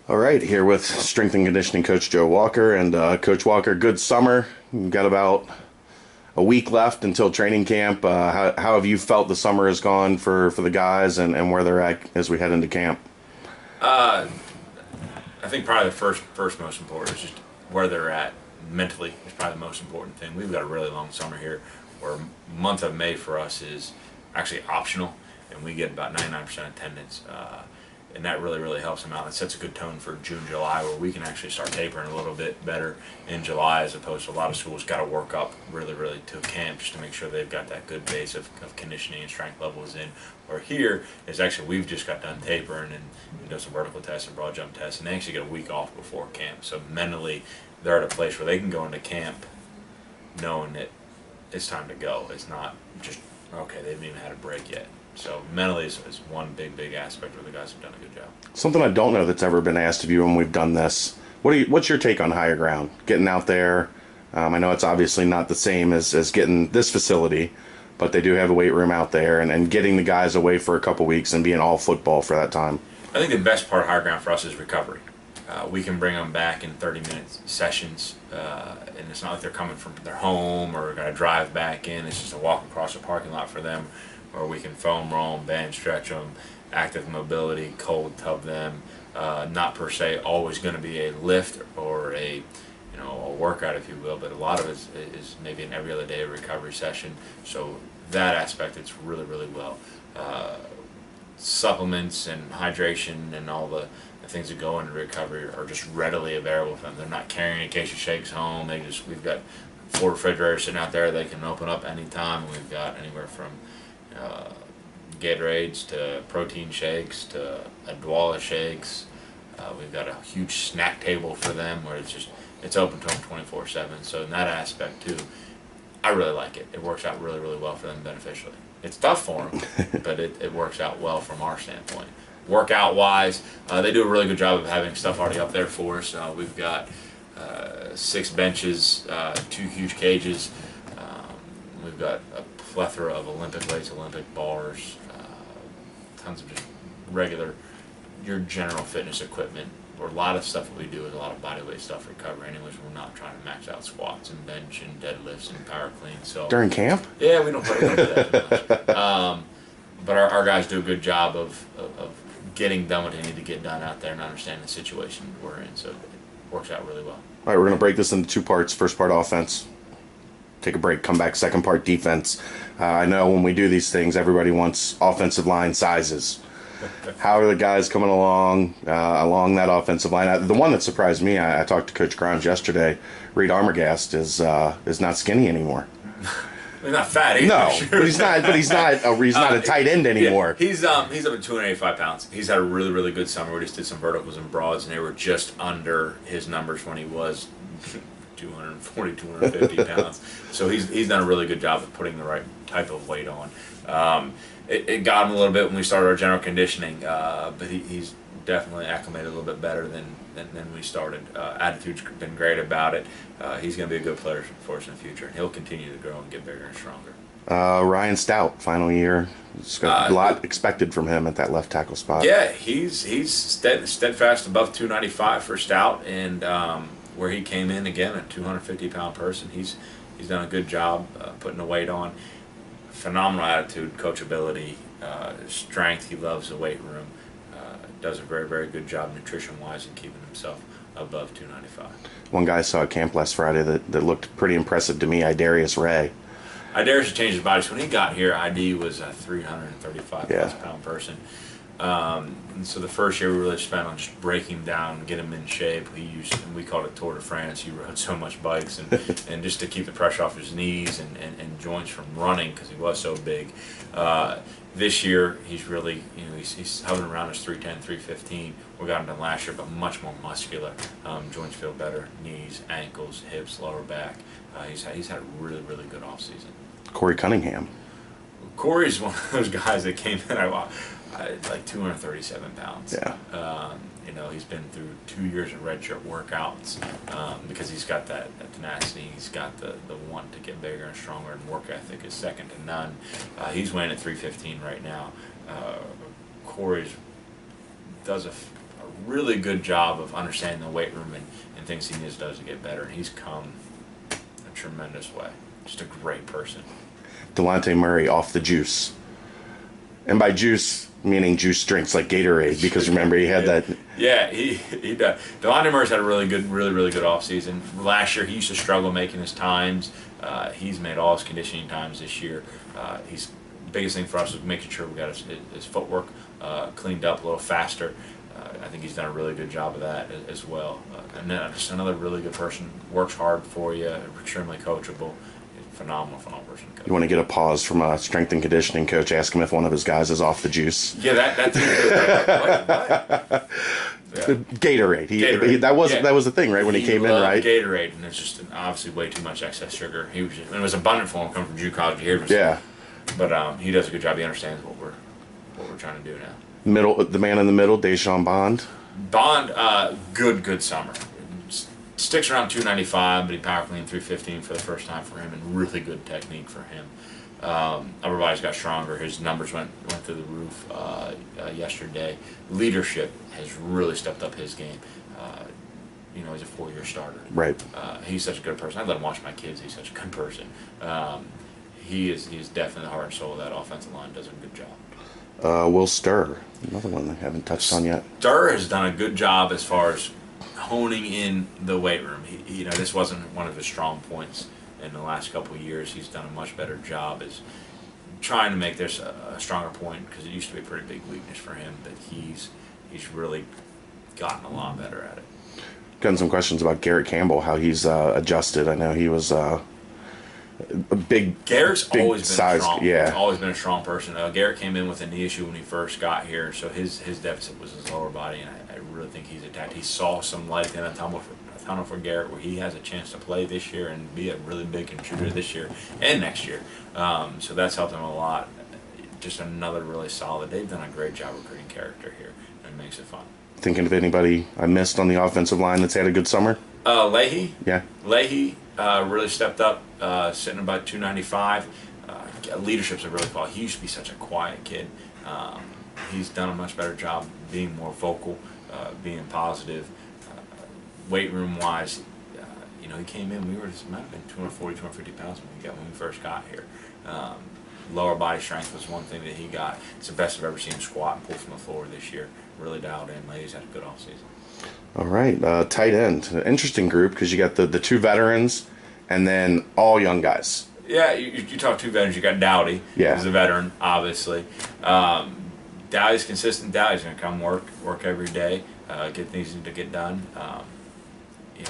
All right, here with strength and conditioning coach Joe Walker. And Coach Walker, good summer. You've got about a week left until training camp. How have you felt the summer has gone for the guys and where they're at as we head into camp? Uh, I think probably the first most important is just where they're at mentally is probably the most important thing. We've got a really long summer here, where month of May for us is actually optional, and we get about 99% attendance, and that really helps them out. It sets a good tone for June, July, where we can actually start tapering a little bit better in July, as opposed to a lot of schools got to work up really to camp just to make sure they've got that good base of conditioning and strength levels in. Or here is actually we've just got done tapering and we do some vertical tests and broad jump tests, and they actually get a week off before camp. So mentally, they're at a place where they can go into camp knowing that it's time to go. It's not just okay. They haven't even had a break yet. So mentally is one big aspect where the guys have done a good job. Something I don't know that's ever been asked of you when we've done this. What's your take on higher ground? Getting out there. I know it's obviously not the same as getting this facility, but they do have a weight room out there and getting the guys away for a couple weeks and being all football for that time. I think the best part of higher ground for us is recovery. We can bring them back in 30-minute sessions, and it's not like they're coming from their home or got to drive back in. It's just a walk across the parking lot for them, where we can foam roll them, band stretch them, active mobility, cold tub them. Not per se always going to be a lift or a workout, if you will, but a lot of it is maybe an every other day recovery session. So that aspect, it's really well. Supplements and hydration and all the things that go into recovery are just readily available for them. They're not carrying a case of shakes home. We've got 4 refrigerators sitting out there they can open up anytime. We've got anywhere from uh, Gatorades to protein shakes to Adwala shakes. We've got a huge snack table for them where it's open to them 24/7. So in that aspect too, I really like it. It works out really well for them beneficially. It's tough for them, but it works out well from our standpoint. Workout wise, they do a really good job of having stuff already up there for us. We've got 6 benches, 2 huge cages. We've got a plethora of Olympic weights, Olympic bars, tons of just regular, your general fitness equipment. Or a lot of stuff that we do is a lot of bodyweight stuff recovery. Anyways, we're not trying to max out squats and bench and deadlifts and power clean. So During camp? yeah, we don't do that too much. But our guys do a good job of getting done what they need to get done out there and understanding the situation we're in. So it works out really well. All right, we're going to break this into 2 parts. First part offense. Take a break, come back. Second part defense. I know when we do these things, everybody wants offensive line sizes. How are the guys coming along that offensive line? The one that surprised me, I talked to Coach Grimes yesterday. Reed Armagast is not skinny anymore. He's not fat either. No, Sure. but he's not a tight end anymore. Yeah, he's up to 285 pounds. He's had a really good summer. We just did some verticals and broads, and they were just under his numbers when he was 240, 250 pounds. So he's done a really good job of putting the right type of weight on. It got him a little bit when we started our general conditioning, but he's definitely acclimated a little bit better than we started. Attitude's been great about it. He's going to be a good player for us in the future, and he'll continue to grow and get bigger and stronger. Ryan Stout, final year. It's got a lot expected from him at that left tackle spot. Yeah, he's steadfast above 295 for Stout, and where he came in again, a 250-pound person, he's done a good job putting the weight on. Phenomenal attitude, coachability, strength. He loves the weight room. Does a very good job nutrition-wise in keeping himself above 295. One guy I saw at camp last Friday that looked pretty impressive to me, Idarius Ray. Idarius has changed his body. So when he got here, ID was a 335-plus pound person. And so the first year we really spent on just breaking him down, get him in shape. And we called it Tour de France. He rode so much bikes and just to keep the pressure off his knees and joints from running because he was so big. This year he's really, he's hovering around his 310, 315. We got him done last year, but much more muscular. Joints feel better, knees, ankles, hips, lower back. He's had a really good off season. Corey Cunningham. Corey's one of those guys that came in like 237 pounds. Yeah. He's been through 2 years of redshirt workouts because he's got that tenacity. He's got the want to get bigger and stronger, and work ethic is second to none. He's weighing at 315 right now. Corey's does a really good job of understanding the weight room and things he needs to get better. And he's come a tremendous way. Just a great person. Delonte Murray off the juice. And by juice, meaning juice drinks like Gatorade, because remember he had that. Yeah, he does. Delonte Murray's had a really good offseason. Last year he used to struggle making his times. He's made all his conditioning times this year. He's biggest thing for us is making sure we got his footwork cleaned up a little faster. I think he's done a really good job of that as well. And then just another really good person. Works hard for you. Extremely coachable. Phenomenal person. To coach. You want to get a pause from a strength and conditioning coach, ask him if one of his guys is off the juice. Yeah, that's what? Yeah. Gatorade. That was the thing, right? When he came in, right? Gatorade, and it's just obviously way too much excess sugar. He was and it was abundant for him coming from Jew College. Yeah. But he does a good job. He understands what we're trying to do now. The man in the middle, Deshaun Bond. Good summer. Sticks around 295, but he power cleaned 315 for the first time for him, and really good technique for him. Upper body's got stronger. His numbers went through the roof yesterday. Leadership has really stepped up his game. He's a 4-year starter. Right. He's such a good person. I let him watch my kids. He's such a good person. He is definitely the heart and soul of that offensive line. Does a good job. Will Stir, another one I haven't touched on yet. Stir has done a good job as far as honing in the weight room. This wasn't one of his strong points in the last couple of years. He's done a much better job as trying to make this a stronger point, because it used to be a pretty big weakness for him, but he's really gotten a lot better at it. Gotten some questions about Garrett Campbell, how he's adjusted. I know he was a big. Garrett's big always been size, strong. yeah. He's always been a strong person. Garrett came in with a knee issue when he first got here, so his deficit was his lower body, and I really think he's attacked. He saw some light in a tunnel for Garrett, where he has a chance to play this year and be a really big contributor this year and next year. So that's helped him a lot. Just another really solid. They've done a great job recruiting character here, and it makes it fun. Thinking of anybody I missed on the offensive line that's had a good summer? Leahy. Yeah. Leahy really stepped up, sitting about 295. Leadership's a really quality. He used to be such a quiet kid. He's done a much better job being more vocal, being positive. Weight room wise, he came in. Might have been 240, 250 pounds when we first got here. Lower body strength was one thing that he got. It's the best I've ever seen him squat and pull from the floor this year. Really dialed in. Leahy's had a good offseason. All right, tight end. Interesting group, because you got the two veterans and then all young guys. Yeah, you talk two veterans. You got Dowdy, yeah, who's a veteran, obviously. Dowdy's consistent. Dowdy's going to come work every day, get things to get done.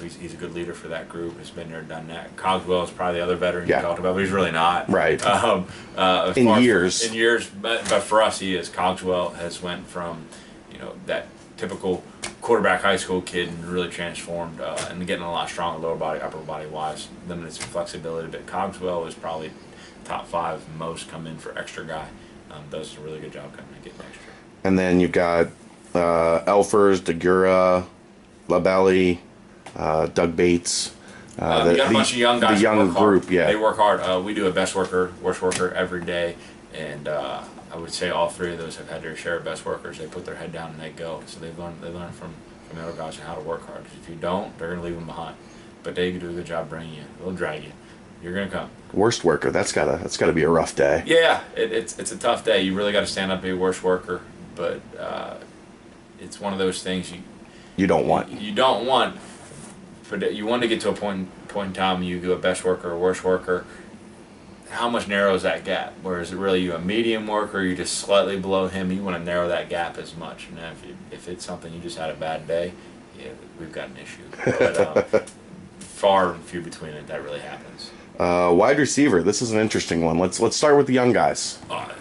He's a good leader for that group. Has been there, done that. Cogswell is probably the other veteran you talked about, but he's really not. Right. In years, but for us, he is. Cogswell has went from that typical quarterback high school kid and really transformed and getting a lot stronger lower body, upper body wise, limited some flexibility. But Cogswell is probably top 5 most come in for extra guy. Does a really good job coming in getting extra. And then you've got Elfers, Degura, LaBelli, Doug Bates. You got a bunch of young guys. The young group, hard. Yeah. They work hard. We do a best worker, worst worker every day, and I would say all 3 of those have had their share of best workers. They put their head down and they go. So they learn from the other guys how to work hard. Because if you don't, they're going to leave them behind. But they do a good job bringing you. They'll drag you. You're going to come. Worst worker. That's gotta be a rough day. Yeah, it's a tough day. You really got to stand up and be a worst worker. But it's one of those things you don't want. You don't want. But you want to get to a point in time you do a best worker or worst worker. How much narrows that gap? Where is it really you a medium worker? You're just slightly below him. You want to narrow that gap as much. And if it's something you just had a bad day, yeah, we've got an issue. But far and few between it that really happens. Wide receiver. This is an interesting one. Let's start with the young guys.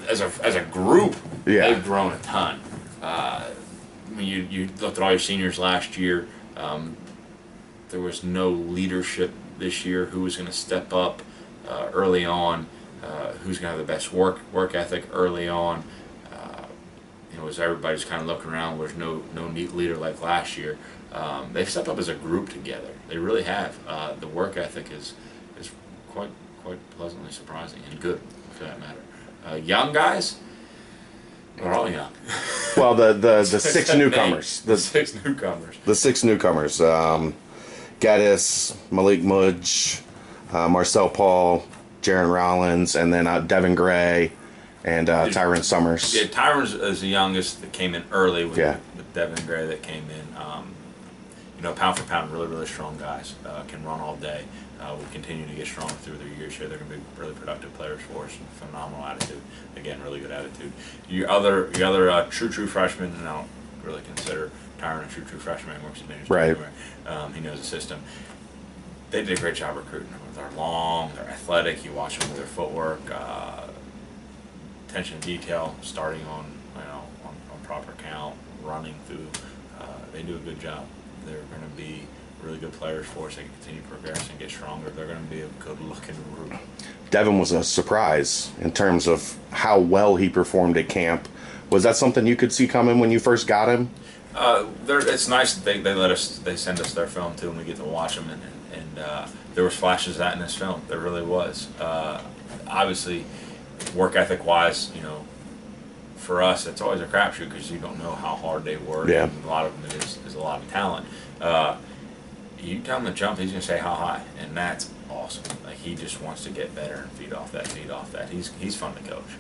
As a group, yeah, they've grown a ton. You looked at all your seniors last year. There was no leadership this year. Who was going to step up early on? Who's going to have the best work ethic early on? As everybody's kind of looking around, there's no neat leader like last year. They've stepped up as a group together. They really have. The work ethic is quite pleasantly surprising and good, for that matter. Young guys, They're all young. Well, the six newcomers. The six newcomers. The six newcomers. Gaddis, Malik Mudge, Marcel Paul, Jaron Rollins, and then Devin Gray and Tyron Summers. Yeah, Tyron is the youngest that came in early with, Yeah. with Devin Gray that came in. Pound for pound, really, really strong guys. Can run all day. Will continue to get stronger through their years here. They're going to be really productive players for us. Phenomenal attitude. Again, really good attitude. Your other true freshman, and I don't really consider Tyron a true freshman anymore because he's been here Right. anywhere. He knows the system. They did a great job recruiting them. They're long, they're athletic. You watch them with their footwork, attention to detail, starting on on proper count, running through. They do a good job. They're going to be really good players for us. They can continue to progress and get stronger. They're going to be a good-looking group. Devin was a surprise in terms of how well he performed at camp. Was that something you could see coming when you first got him? It's nice that they send us their film too, and we get to watch them. And there was flashes of that in this film. There really was. Obviously, work ethic wise, for us, it's always a crapshoot because you don't know how hard they work. Yeah. And a lot of them is a lot of talent. You tell him to jump, he's going to say how high, and that's awesome. Like, he just wants to get better and feed off that. He's fun to coach.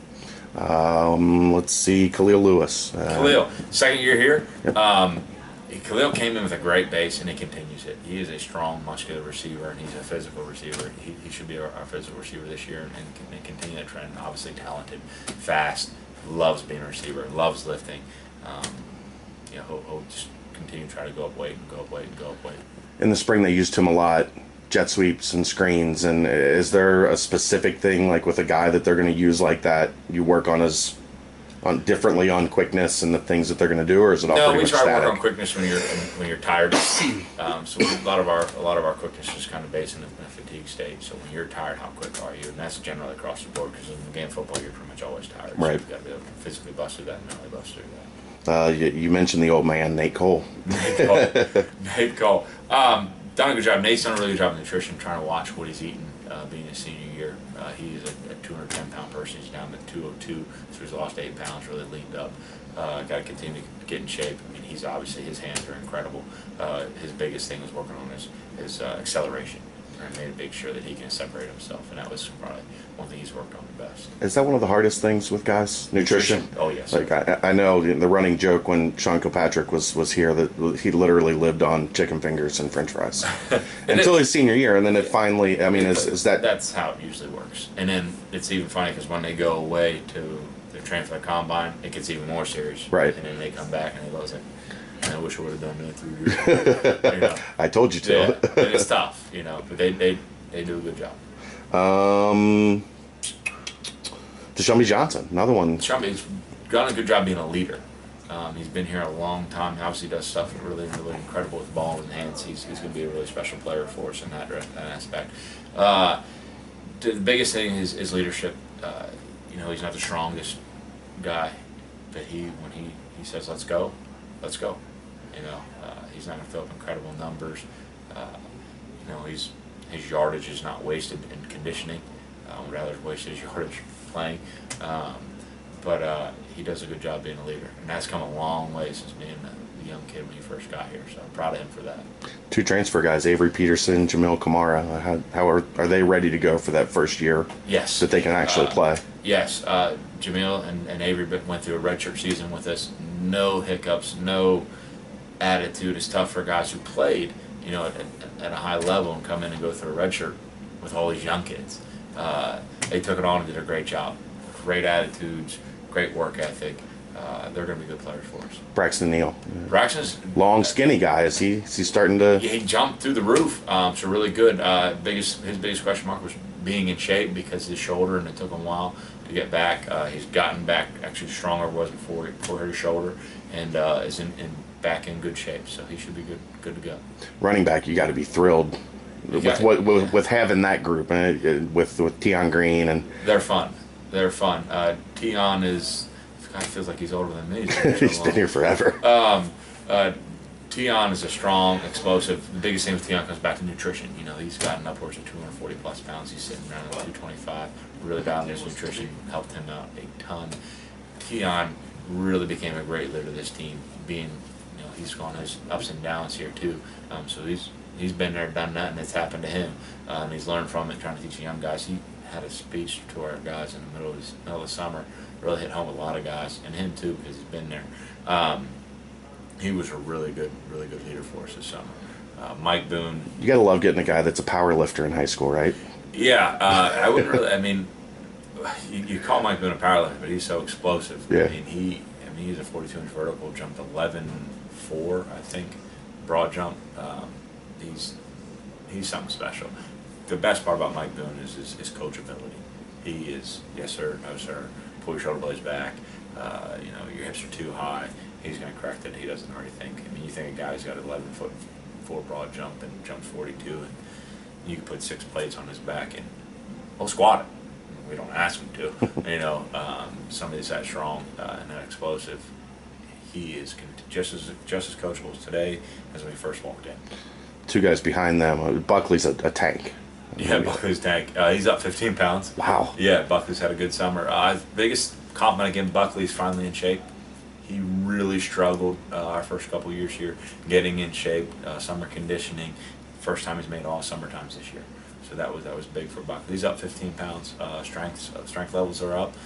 Let's see, Khalil Lewis. Khalil, second year here. Khalil came in with a great base, and he continues it. He is a strong, muscular receiver, and he's a physical receiver. He should be our physical receiver this year and continue that trend. Obviously talented, fast, loves being a receiver, loves lifting. He'll just continue to try to go up weight and go up weight and go up weight. In the spring, they used him a lot, jet sweeps and screens. And is there a specific thing, like with a guy that they're going to use like that, you work on differently on quickness and the things that they're going to do, or is it all pretty much static? No, we try to work on quickness when you're tired. So a lot of our quickness is kind of based in a fatigue state. So when you're tired, how quick are you? And that's generally across the board because in the game of football, you're pretty much always tired. So Right. you've got to be able to physically bust through that and mentally bust through that. You mentioned the old man, Nate Cole. Nate Cole. Done a good job. Nate's done a really good job of nutrition, trying to watch what he's eating, being his senior year. He is a 210-pound person. He's down to 202, so he's lost 8 pounds, really leaned up. Got to continue to get in shape. I mean, his hands are incredible. His biggest thing was working on his acceleration. And made big sure that he can separate himself, and that was probably one thing he's worked on the best. Is that one of the hardest things with guys? Nutrition? Oh, yes. Like I know the running joke when Sean Kilpatrick was here that he literally lived on chicken fingers and French fries until his senior year, and then it finally. I mean, is that? That's how it usually works. And then it's even funny because when they go away to their training for the combine, it gets even more serious. Right. And then they come back and they lose it. And I wish I would have done that 3 years ago. I told you to. Yeah, and it's tough, but they do a good job. Deshaun Johnson, another one. He's done a good job being a leader. He's been here a long time. He obviously does stuff really, really incredible with the ball in his hands. He's going to be a really special player for us in that aspect. The biggest thing is leadership. He's not the strongest guy, but when he says let's go, let's go. He's not going to throw up incredible numbers. His yardage is not wasted in conditioning. Rather waste his yardage playing. But he does a good job being a leader, and that's come a long way since being a young kid when he first got here. So I'm proud of him for that. 2 transfer guys, Avery Peterson, Jamil Kamara. How are they ready to go for that first year? Yes. That they can actually play. Yes. Jamil and Avery went through a redshirt season with us. No hiccups, no attitude. It's tough for guys who played, at a high level and come in and go through a redshirt with all these young kids. They took it on and did a great job. Great attitudes, great work ethic. They're going to be good players for us. Braxton Neal. Braxton's long, skinny guy. Is he starting to? Yeah, he jumped through the roof. So really good. His biggest question mark was being in shape because of his shoulder, and it took him a while to get back. He's gotten back actually stronger than he was before his shoulder, and is back in good shape. So he should be good to go. Running back, you got to be thrilled with having that group with Tion Green and. They're fun. Tion is. God, feels like he's older than me. He's been here forever. Tion is a strong, explosive. The biggest thing with Tion comes back to nutrition. He's gotten upwards of 240 plus pounds. He's sitting around at 225. Really balanced his nutrition, helped him out a ton. Tion really became a great leader of this team. Being, he's gone his ups and downs here too. So he's been there, done that, and it's happened to him. And he's learned from it, trying to teach the young guys. He had a speech to our guys in the middle of the summer. Really hit home with a lot of guys, and him too, because he's been there. He was a really good leader for us this summer. Mike Boone. You gotta love getting a guy that's a power lifter in high school, right? Yeah, I wouldn't really. I mean, you call Mike Boone a power lifter, but he's so explosive. Yeah. He's a 42-inch vertical, jumped 11.4, I think, broad jump. He's something special. The best part about Mike Boone is his coachability. He is, yes sir, no sir, pull your shoulder blades back. Your hips are too high. He's going to correct it. He doesn't already think. I mean, you think a guy's got 11'4" broad jump and jumps 42, and you can put 6 plates on his back and he'll squat it. We don't ask him to. Somebody's that strong and that explosive. He is just as coachable today as when he first walked in. 2 guys behind them. Buckley's a tank. Yeah, Buckley's tank. He's up 15 pounds. Wow. Yeah, Buckley's had a good summer. Biggest compliment again, Buckley's finally in shape. He really struggled our first couple years here, getting in shape, summer conditioning. First time he's made all summer times this year. So that was big for Buckley. He's up 15 pounds. Strength levels are up.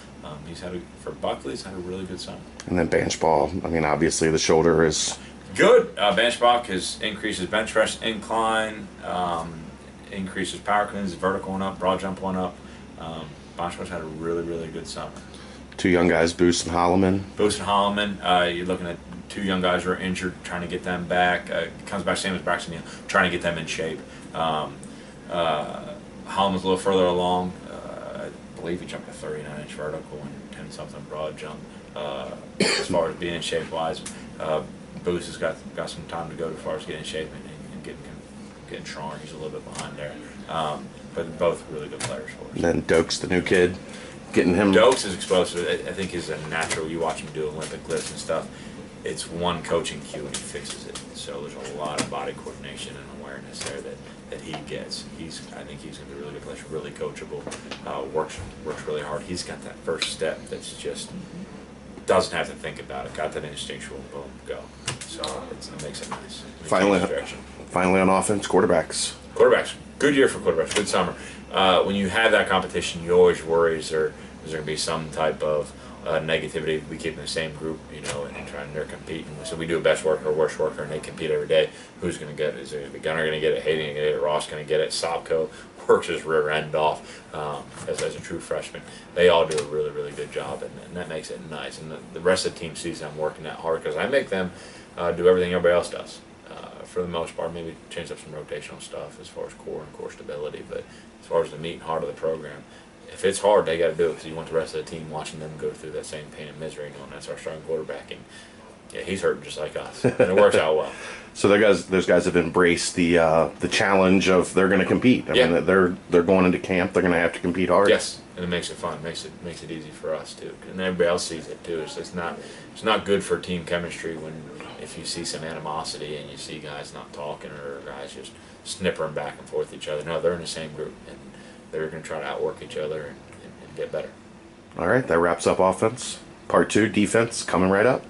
For Buckley, he's had a really good summer. And then bench ball. I mean, obviously the shoulder is good. Bench Bach has increased his bench press incline, increases power cleans, vertical one up, broad jump one up. Bench Bach's had a really good summer. 2 young guys, Boost and Holloman. Boost and Holloman, you're looking at 2 young guys who are injured, trying to get them back. Comes back same as Braxton, trying to get them in shape. Holloman's a little further along. I believe he jumped a 39-inch vertical and 10-something broad jump. As far as being in shape wise, Boost has got some time to go as far as getting in shape and getting stronger. He's a little bit behind there. But both really good players for us. And then Dokes, the new kid, getting him. Dokes is explosive. I think he's a natural. You watch him do Olympic lifts and stuff. It's one coaching cue and he fixes it. So there's a lot of body coordination and awareness there that he gets. I think he's going to be a really good player. Really coachable. Works really hard. He's got that first step that's just doesn't have to think about it. Got that instinctual, boom, go. So it makes it nice. Finally on offense, quarterbacks. Quarterbacks. Good year for quarterbacks. Good summer. When you have that competition, you always worry is there going to be some type of negativity. We keep in the same group, and they're competing. So we do a best worker, worst worker, and they compete every day. Who's going to get it? Is the Gunner going to get it? Hayden going to get it? Ross going to get it? Sopko works his rear end off as a true freshman. They all do a really good job, and that makes it nice. And the rest of the team sees them working that hard because I make them do everything everybody else does. For the most part, maybe change up some rotational stuff as far as core and core stability, but as far as the meat and heart of the program, if it's hard, they got to do it because you want the rest of the team watching them go through that same pain and misery, knowing that's our starting quarterback. And yeah, he's hurting just like us, and it works out well. So those guys have embraced the challenge of they're going to compete. I mean, they're going into camp. They're going to have to compete hard. Yes, and it makes it fun. Makes it easy for us too, and everybody else sees it too. It's not good for team chemistry if you see some animosity and you see guys not talking or guys just snippering back and forth each other. No, they're in the same group and they're going to try to outwork each other and get better. All right, that wraps up offense. Part 2, defense, coming right up.